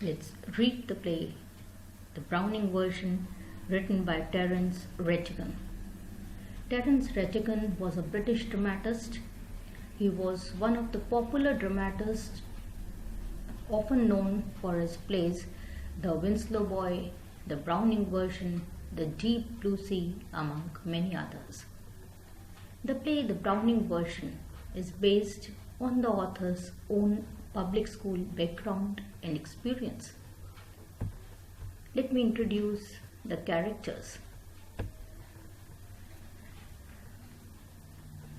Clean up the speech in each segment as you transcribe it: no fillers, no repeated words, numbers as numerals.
Let's read the play, the Browning version, written by Terence Rattigan. Terence Rattigan was a British dramatist. He was one of the popular dramatists, often known for his plays The Winslow Boy, the Browning version, The Deep Blue Sea, among many others. The play, the Browning version, is based on the author's own public school background and experience. Let me introduce the characters.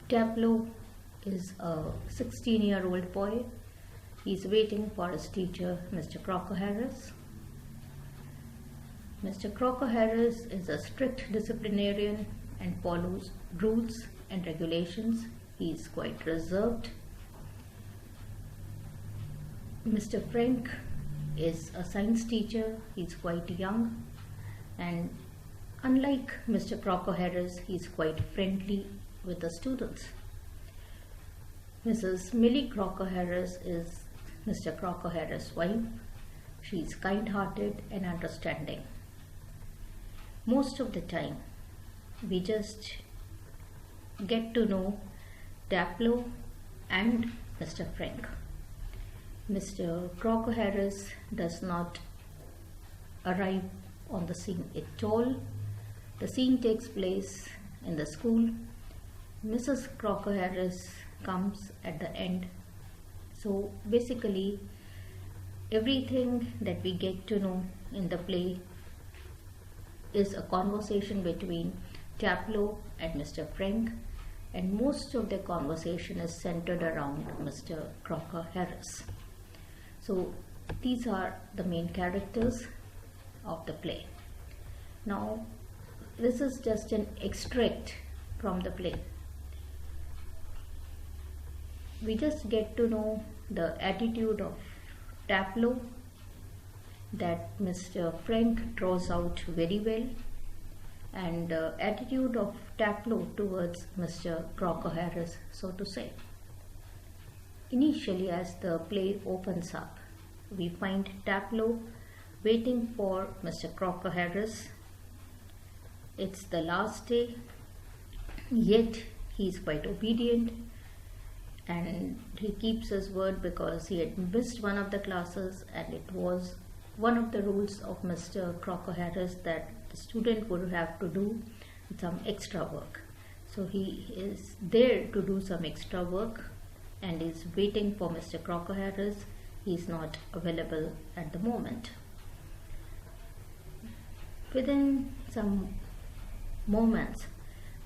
Tableau is a 16-year-old boy. He's waiting for his teacher, Mr. Crocker Harris. Mr. Crocker Harris is a strict disciplinarian and follows rules and regulations. He is quite reserved. Mr. Frank is a science teacher. He's quite young, and unlike Mr. Crocker Harris, he's quite friendly with the students. Mrs. Millie Crocker Harris is Mr. Crocker Harris' wife. She's kind-hearted and understanding. Most of the time, we just get to know Tableau and Mr. Frank. Mr. Crocker Harris does not arrive on the scene at all. The scene takes place in the school. Mrs. Crocker Harris comes at the end. So basically, everything that we get to know in the play is a conversation between Tableau and Mr. Frank, and most of the conversation is centered around Mr. Crocker Harris. So these are the main characters of the play. Now, this is just an extract from the play. We just get to know the attitude of Tableau that Mr. Frank draws out very well, and the attitude of Tableau towards Mr. Crocker Harris, so to say. Initially, as the play opens up, we find Tableau waiting for Mr. Crocker Harris. It's the last day, yet he is quite obedient, and he keeps his word because he had missed one of the classes, and it was one of the rules of Mr. Crocker Harris that the student would have to do some extra work. So he is there to do some extra work and is waiting for Mr. Crocker Harris. He is not available at the moment. Within some moments,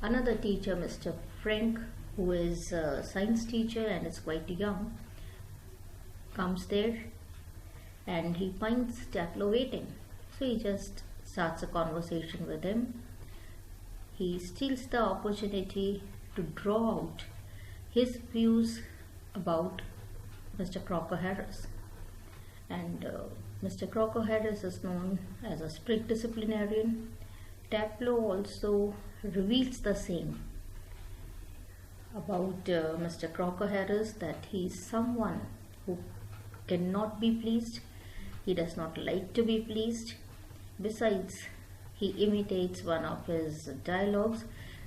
another teacher, Mr. Frank, who is a science teacher and is quite young, comes there, and he finds Tableau waiting. So he just starts a conversation with him. He steals the opportunity to draw out his views about Mr. Crocker Harris. And Mr. Crocker Harris is known as a strict disciplinarian. Tableau also reveals the same about Mr. Crocker Harris, that he is someone who cannot be pleased. He does not like to be pleased. Besides, he imitates one of his dialogues,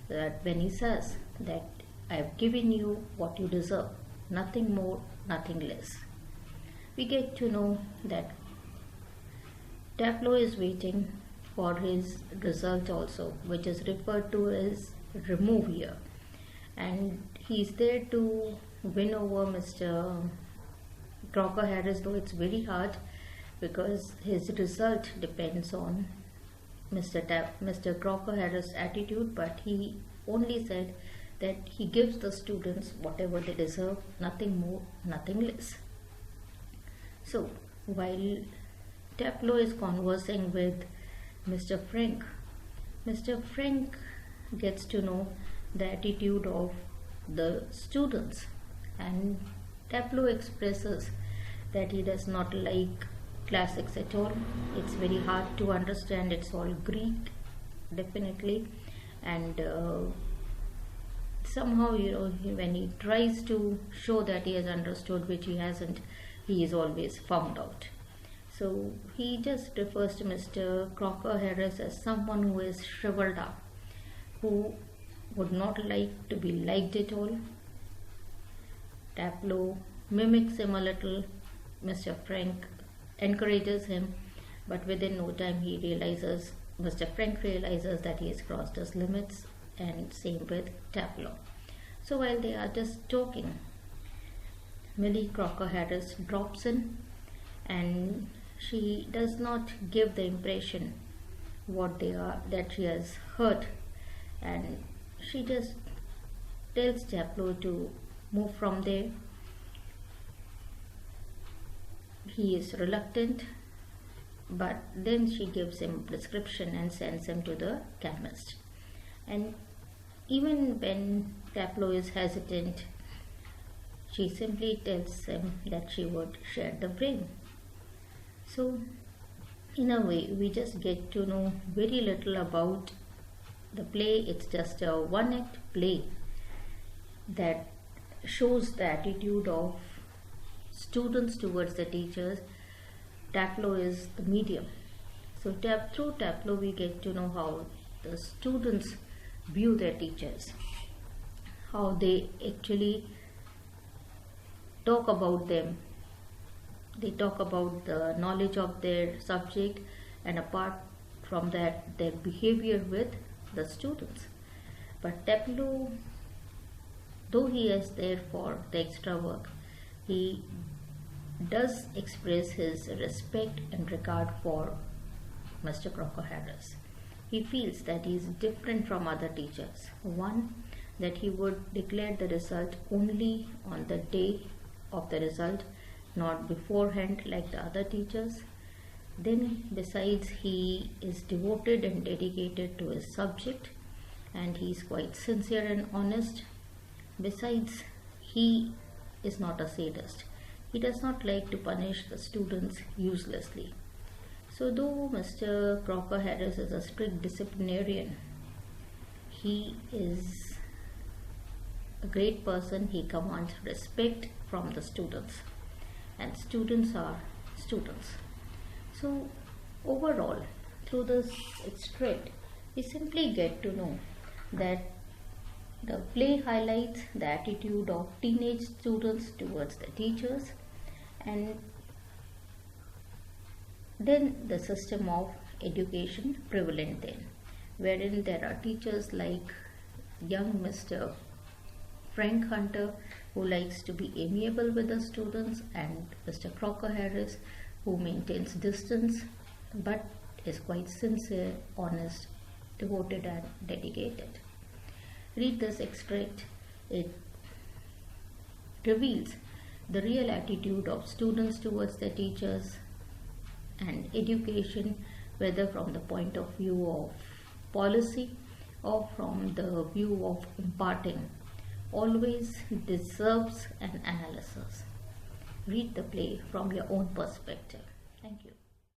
that when he says that I have given you what you deserve, nothing more, nothing less. We get to know that Tableau is waiting for his result also, which is referred to as remove year, and he is there to win over Mr. Crocker Harris, though it's very hard because his result depends on Mr. Crocker Harris' attitude, but he only said that he gives the students whatever they deserve, nothing more, nothing less. So while Tableau is conversing with Mr. Frank gets to know the attitude of the students, and Tableau expresses that he does not like classics at all. It's very hard to understand. It's all Greek, definitely, and somehow, when he tries to show that he has understood, which he hasn't, he is always found out. So he just refers to Mr. Crocker Harris as someone who is shriveled up, who would not like to be liked at all. Taplow mimics him a little. Mr. Frank encourages him, but within no time Mr. Frank realizes that he has crossed his limits, and same with Taplow. So while they are just talking, Millie Crocker Harris drops in, and she does not give the impression that she has hurt, and she just tells Taplow to move from there. He is reluctant, but then she gives him a prescription and sends him to the chemist. And even when Taplow is hesitant, she simply tells him that she would share the brain. So in a way, we just get to know very little about the play. It's just a one-act play that shows the attitude of students towards the teachers. Taplow is the medium. So through Taplow we get to know how the students view their teachers, how they actually talk about them. They talk about the knowledge of their subject, and apart from that, their behavior with the students. But Taplow, though he is there for the extra work, he does express his respect and regard for Mr. Crocker Harris. He feels that he is different from other teachers. One, that he would declare the result only on the day of the result, not beforehand like the other teachers. Then besides, he is devoted and dedicated to his subject, and he is quite sincere and honest. Besides, he is not a sadist. He does not like to punish the students uselessly. So though Mr. Crocker Harris is a strict disciplinarian, he is a great person. He commands respect from the students, and students are students. So overall, through this extract, we simply get to know that the play highlights the attitude of teenage students towards the teachers, and then the system of education prevalent then, wherein there are teachers like young Mr. Frank Hunter, who likes to be amiable with the students, and Mr. Crocker Harris, who maintains distance but is quite sincere, honest, devoted and dedicated. Read this extract. It reveals the real attitude of students towards their teachers and education, whether from the point of view of policy or from the view of imparting, always deserves an analysis. Read the play from your own perspective. Thank you.